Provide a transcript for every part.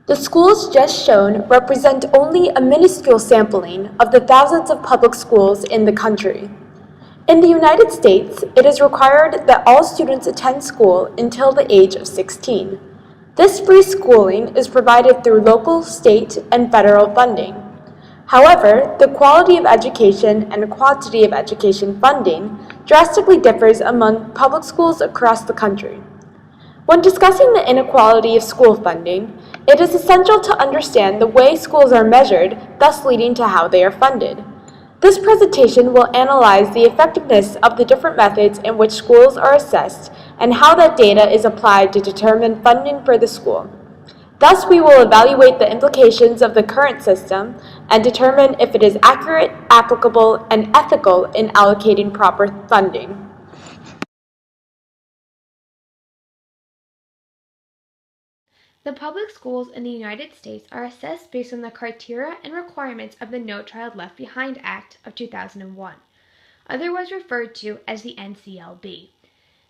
The schools just shown represent only a minuscule sampling of the thousands of public schools in the country. In the United States, it is required that all students attend school until the age of 16. This free schooling is provided through local, state, and federal funding. However, the quality of education and quantity of education funding drastically differs among public schools across the country. When discussing the inequality of school funding, it is essential to understand the way schools are measured, thus leading to how they are funded. This presentation will analyze the effectiveness of the different methods in which schools are assessed and how that data is applied to determine funding for the school. Thus, we will evaluate the implications of the current system and determine if it is accurate, applicable, and ethical in allocating proper funding. The public schools in the United States are assessed based on the criteria and requirements of the No Child Left Behind Act of 2001, otherwise referred to as the NCLB.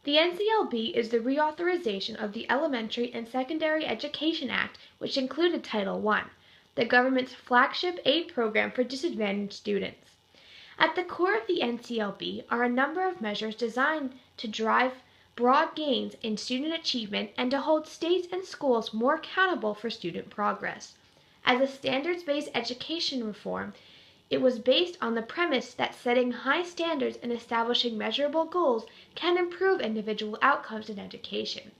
The NCLB is the reauthorization of the Elementary and Secondary Education Act, which included Title I, the government's flagship aid program for disadvantaged students. At the core of the NCLB are a number of measures designed to drive broad gains in student achievement and to hold states and schools more accountable for student progress. As a standards-based education reform, it was based on the premise that setting high standards and establishing measurable goals can improve individual outcomes in education.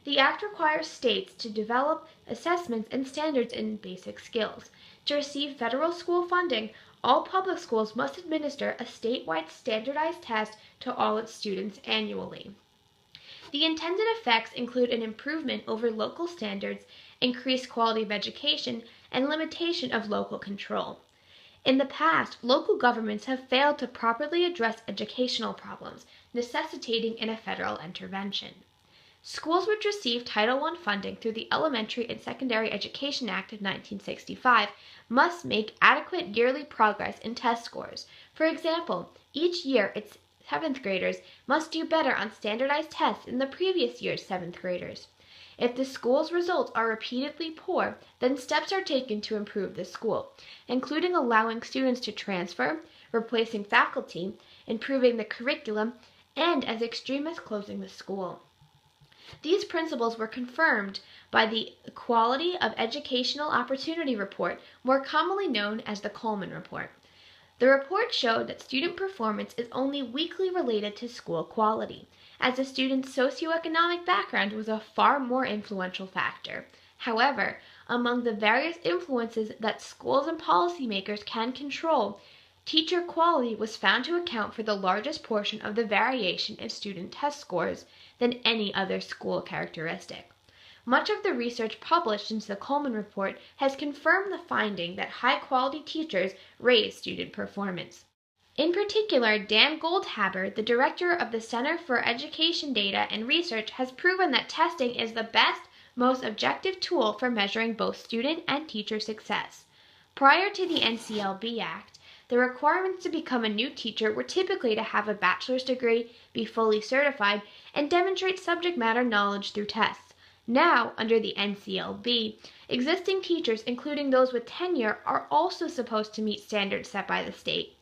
The Act requires states to develop assessments and standards in basic skills. To receive federal school funding, all public schools must administer a statewide standardized test to all its students annually. The intended effects include an improvement over local standards, increased quality of education, and limitation of local control. In the past, local governments have failed to properly address educational problems, necessitating a federal intervention. Schools which receive Title I funding through the Elementary and Secondary Education Act of 1965 must make adequate yearly progress in test scores. For example, each year its 7th graders must do better on standardized tests than the previous year's 7th graders. If the school's results are repeatedly poor, then steps are taken to improve the school, including allowing students to transfer, replacing faculty, improving the curriculum, and as extreme as closing the school. These principles were confirmed by the Equality of Educational Opportunity Report, more commonly known as the Coleman Report. The report showed that student performance is only weakly related to school quality, as the student's socioeconomic background was a far more influential factor. However, among the various influences that schools and policymakers can control, teacher quality was found to account for the largest portion of the variation in student test scores than any other school characteristic. Much of the research published since the Coleman Report has confirmed the finding that high-quality teachers raise student performance. In particular, Dan Goldhaber, the director of the Center for Education Data and Research, has proven that testing is the best, most objective tool for measuring both student and teacher success. Prior to the NCLB Act, the requirements to become a new teacher were typically to have a bachelor's degree, be fully certified, and demonstrate subject matter knowledge through tests. Now, under the NCLB, existing teachers, including those with tenure, are also supposed to meet standards set by the state.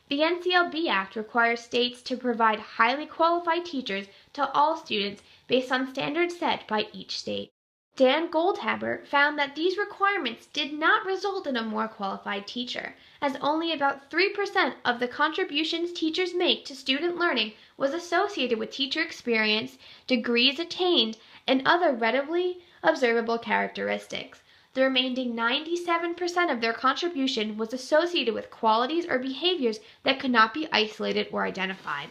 The NCLB Act requires states to provide highly qualified teachers to all students based on standards set by each state. Dan Goldhaber found that these requirements did not result in a more qualified teacher, as only about 3% of the contributions teachers make to student learning was associated with teacher experience, degrees attained, and other readily observable characteristics. The remaining 97% of their contribution was associated with qualities or behaviors that could not be isolated or identified.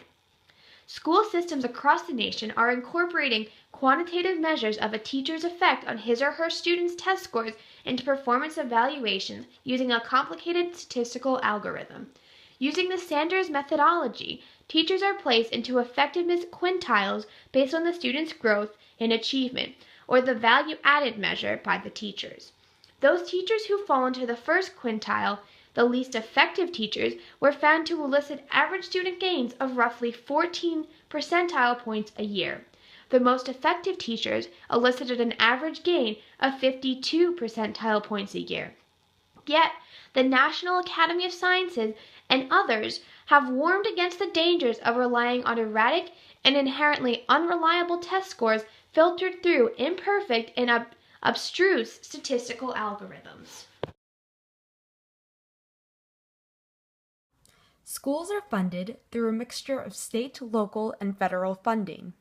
School systems across the nation are incorporating quantitative measures of a teacher's effect on his or her students' test scores into performance evaluations using a complicated statistical algorithm. Using the Sanders methodology, teachers are placed into effectiveness quintiles based on the student's growth in achievement, or the value added measure by the teachers. Those teachers who fall into the first quintile, the least effective teachers, were found to elicit average student gains of roughly 14 percentile points a year. the most effective teachers elicited an average gain of 52 percentile points a year. Yet, the National Academy of Sciences and others have warned against the dangers of relying on erratic and inherently unreliable test scores filtered through imperfect and abstruse statistical algorithms. Schools are funded through a mixture of state, local, and federal funding.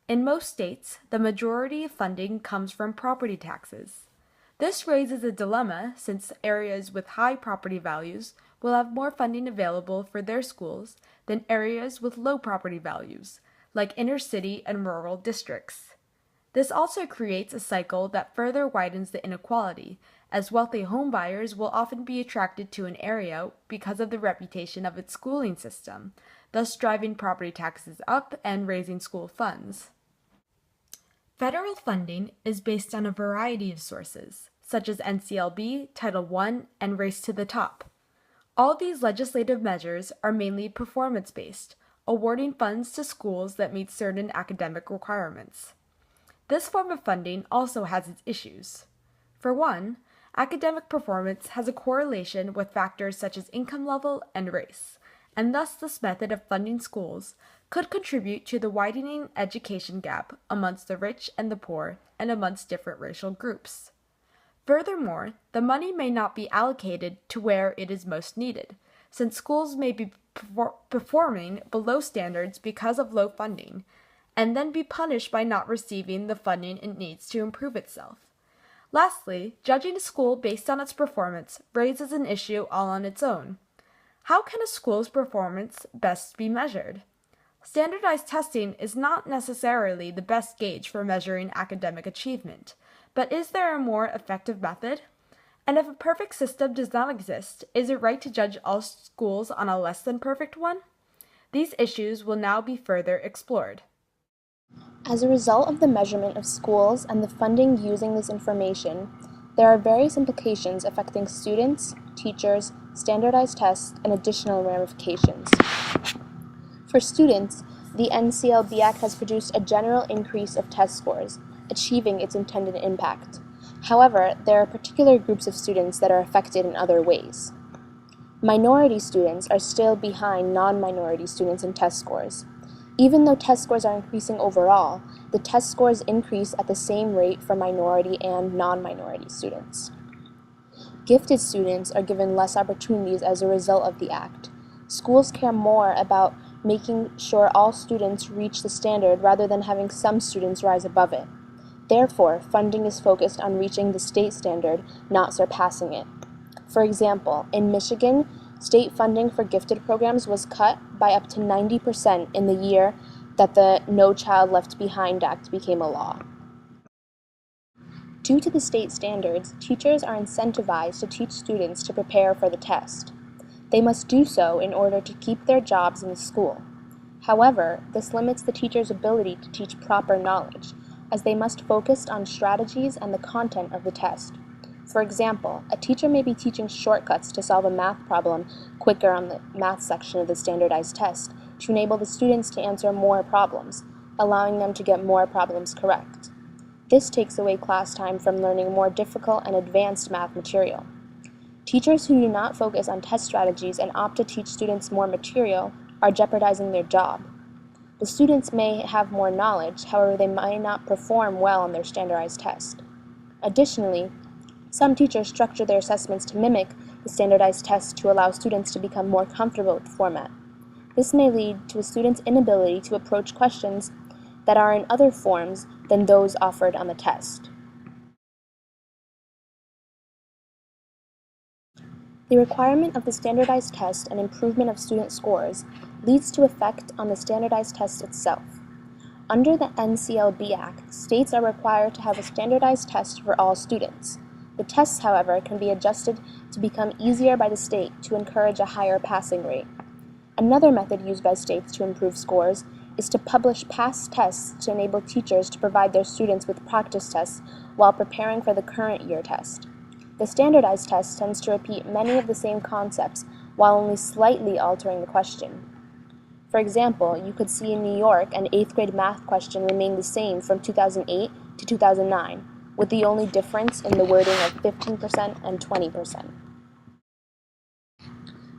In most states, the majority of funding comes from property taxes. This raises a dilemma since areas with high property values will have more funding available for their schools than areas with low property values, like inner city and rural districts. This also creates a cycle that further widens the inequality, as wealthy homebuyers will often be attracted to an area because of the reputation of its schooling system, thus driving property taxes up and raising school funds. Federal funding is based on a variety of sources, such as NCLB, Title I, and Race to the Top. All these legislative measures are mainly performance-based, awarding funds to schools that meet certain academic requirements. This form of funding also has its issues. For one, academic performance has a correlation with factors such as income level and race, and thus this method of funding schools could contribute to the widening education gap amongst the rich and the poor and amongst different racial groups. Furthermore, the money may not be allocated to where it is most needed, since schools may be performing below standards because of low funding, and then be punished by not receiving the funding it needs to improve itself. Lastly, judging a school based on its performance raises an issue all on its own. How can a school's performance best be measured? Standardized testing is not necessarily the best gauge for measuring academic achievement, but is there a more effective method? And if a perfect system does not exist, is it right to judge all schools on a less than perfect one? These issues will now be further explored. As a result of the measurement of schools and the funding using this information, there are various implications affecting students, teachers, standardized tests, and additional ramifications. For students, the NCLB Act has produced a general increase of test scores, achieving its intended impact. However, there are particular groups of students that are affected in other ways. Minority students are still behind non-minority students in test scores. Even though test scores are increasing overall, the test scores increase at the same rate for minority and non-minority students. Gifted students are given less opportunities as a result of the Act. Schools care more about making sure all students reach the standard rather than having some students rise above it. Therefore, funding is focused on reaching the state standard, not surpassing it. For example, in Michigan, state funding for gifted programs was cut by up to 90% in the year that the No Child Left Behind Act became a law. Due to the state standards, teachers are incentivized to teach students to prepare for the test. They must do so in order to keep their jobs in the school. However, this limits the teacher's ability to teach proper knowledge, as they must focus on strategies and the content of the test. For example, a teacher may be teaching shortcuts to solve a math problem quicker on the math section of the standardized test to enable the students to answer more problems, allowing them to get more problems correct. This takes away class time from learning more difficult and advanced math material. Teachers who do not focus on test strategies and opt to teach students more material are jeopardizing their job. The students may have more knowledge, however they might not perform well on their standardized test. Additionally, some teachers structure their assessments to mimic the standardized test to allow students to become more comfortable with the format. This may lead to a student's inability to approach questions that are in other forms than those offered on the test. The requirement of the standardized test and improvement of student scores leads to effect on the standardized test itself. Under the NCLB Act, states are required to have a standardized test for all students. The tests, however, can be adjusted to become easier by the state to encourage a higher passing rate. Another method used by states to improve scores is to publish past tests to enable teachers to provide their students with practice tests while preparing for the current year test. The standardized test tends to repeat many of the same concepts while only slightly altering the question. For example, you could see in New York an 8th grade math question remained the same from 2008 to 2009, with the only difference in the wording of 15% and 20%.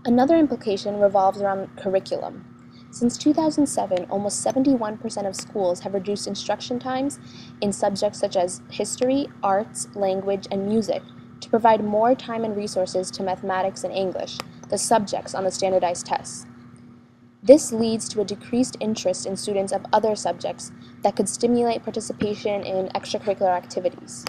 Another implication revolves around curriculum. Since 2007, almost 71% of schools have reduced instruction times in subjects such as history, arts, language, and music to provide more time and resources to mathematics and English, the subjects on the standardized tests. This leads to a decreased interest in students of other subjects that could stimulate participation in extracurricular activities.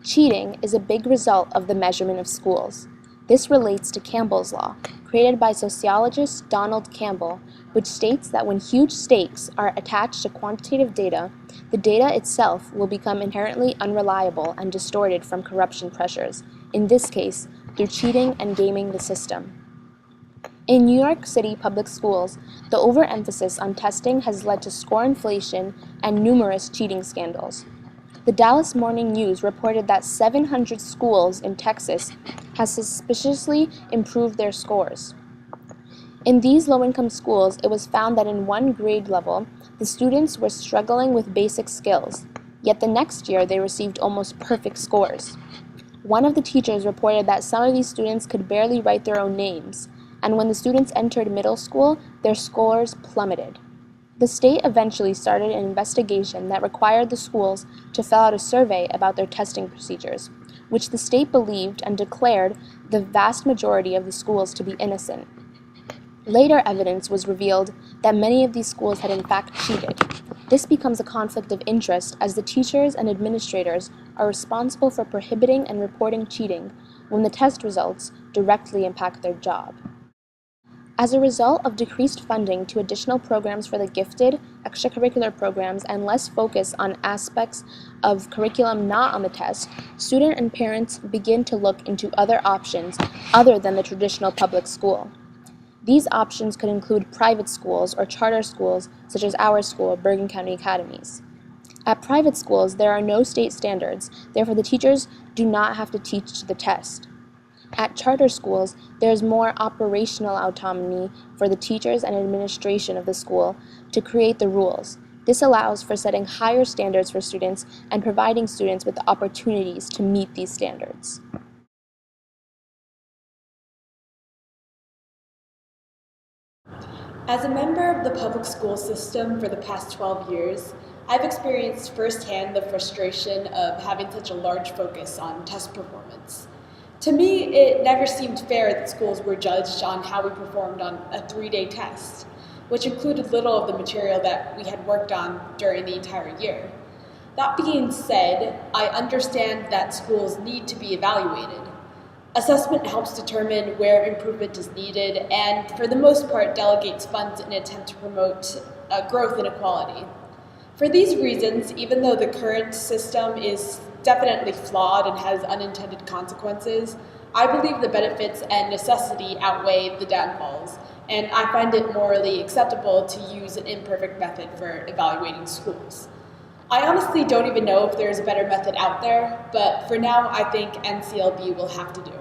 Cheating is a big result of the measurement of schools. This relates to Campbell's law, created by sociologist Donald Campbell, which states that when huge stakes are attached to quantitative data, the data itself will become inherently unreliable and distorted from corruption pressures, in this case, through cheating and gaming the system. In New York City public schools, the overemphasis on testing has led to score inflation and numerous cheating scandals. The Dallas Morning News reported that 700 schools in Texas have suspiciously improved their scores. In these low-income schools, it was found that in one grade level, the students were struggling with basic skills, yet the next year they received almost perfect scores. One of the teachers reported that some of these students could barely write their own names, and when the students entered middle school, their scores plummeted. The state eventually started an investigation that required the schools to fill out a survey about their testing procedures, which the state believed and declared the vast majority of the schools to be innocent. Later evidence was revealed that many of these schools had in fact cheated. This becomes a conflict of interest as the teachers and administrators are responsible for prohibiting and reporting cheating when the test results directly impact their job. As a result of decreased funding to additional programs for the gifted, extracurricular programs, and less focus on aspects of curriculum not on the test, students and parents begin to look into other options other than the traditional public school. These options could include private schools or charter schools such as our school, Bergen County Academies. At private schools, there are no state standards, therefore the teachers do not have to teach to the test. At charter schools, there is more operational autonomy for the teachers and administration of the school to create the rules. This allows for setting higher standards for students and providing students with the opportunities to meet these standards. As a member of the public school system for the past 12 years, I've experienced firsthand the frustration of having such a large focus on test performance. To me, it never seemed fair that schools were judged on how we performed on a 3-day test, which included little of the material that we had worked on during the entire year. That being said, I understand that schools need to be evaluated. Assessment helps determine where improvement is needed and, for the most part, delegates funds in an attempt to promote growth and equality. For these reasons, even though the current system is definitely flawed and has unintended consequences, I believe the benefits and necessity outweigh the downfalls, and I find it morally acceptable to use an imperfect method for evaluating schools. I honestly don't even know if there's a better method out there, but for now I think NCLB will have to do.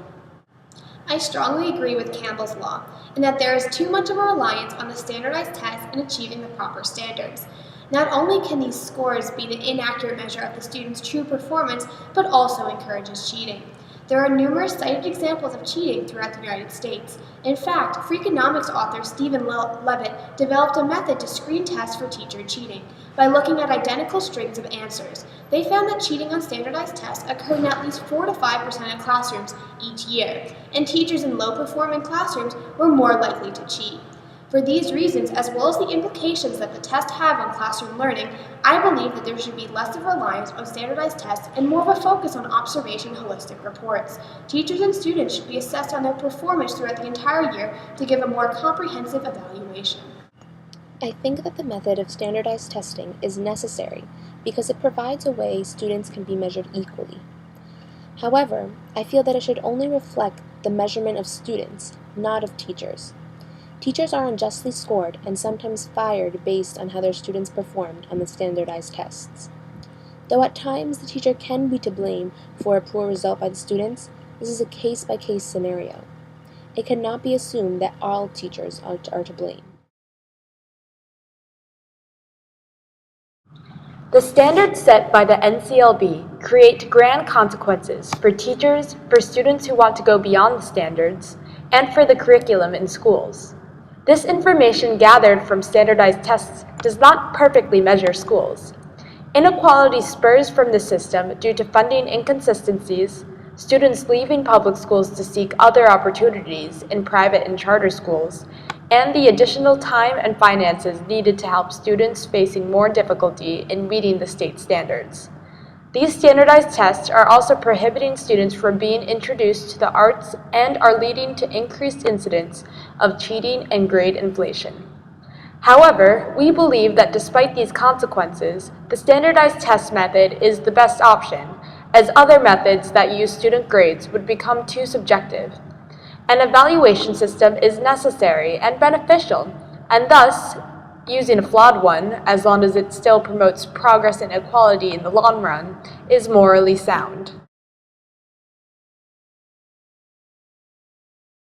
I strongly agree with Campbell's law in that there is too much of a reliance on the standardized tests in achieving the proper standards. Not only can these scores be the inaccurate measure of the student's true performance, but also encourages cheating. There are numerous cited examples of cheating throughout the United States. In fact, Freakonomics author Stephen Levitt developed a method to screen tests for teacher cheating by looking at identical strings of answers. They found that cheating on standardized tests occurred in at least 4 to 5% of classrooms each year, and teachers in low-performing classrooms were more likely to cheat. For these reasons, as well as the implications that the tests have on classroom learning, I believe that there should be less of a reliance on standardized tests and more of a focus on observation holistic reports. Teachers and students should be assessed on their performance throughout the entire year to give a more comprehensive evaluation. I think that the method of standardized testing is necessary because it provides a way students can be measured equally. However, I feel that it should only reflect the measurement of students, not of teachers. Teachers are unjustly scored and sometimes fired based on how their students performed on the standardized tests. Though at times the teacher can be to blame for a poor result by the students, this is a case-by-case scenario. It cannot be assumed that all teachers are to blame. The standards set by the NCLB create grand consequences for teachers, for students who want to go beyond the standards, and for the curriculum in schools. This information gathered from standardized tests does not perfectly measure schools. Inequality spurs from the system due to funding inconsistencies, students leaving public schools to seek other opportunities in private and charter schools, and the additional time and finances needed to help students facing more difficulty in meeting the state standards. These standardized tests are also prohibiting students from being introduced to the arts and are leading to increased incidents of cheating and grade inflation. However, we believe that despite these consequences, the standardized test method is the best option, as other methods that use student grades would become too subjective. An evaluation system is necessary and beneficial, and thus, using a flawed one, as long as it still promotes progress and equality in the long run, is morally sound.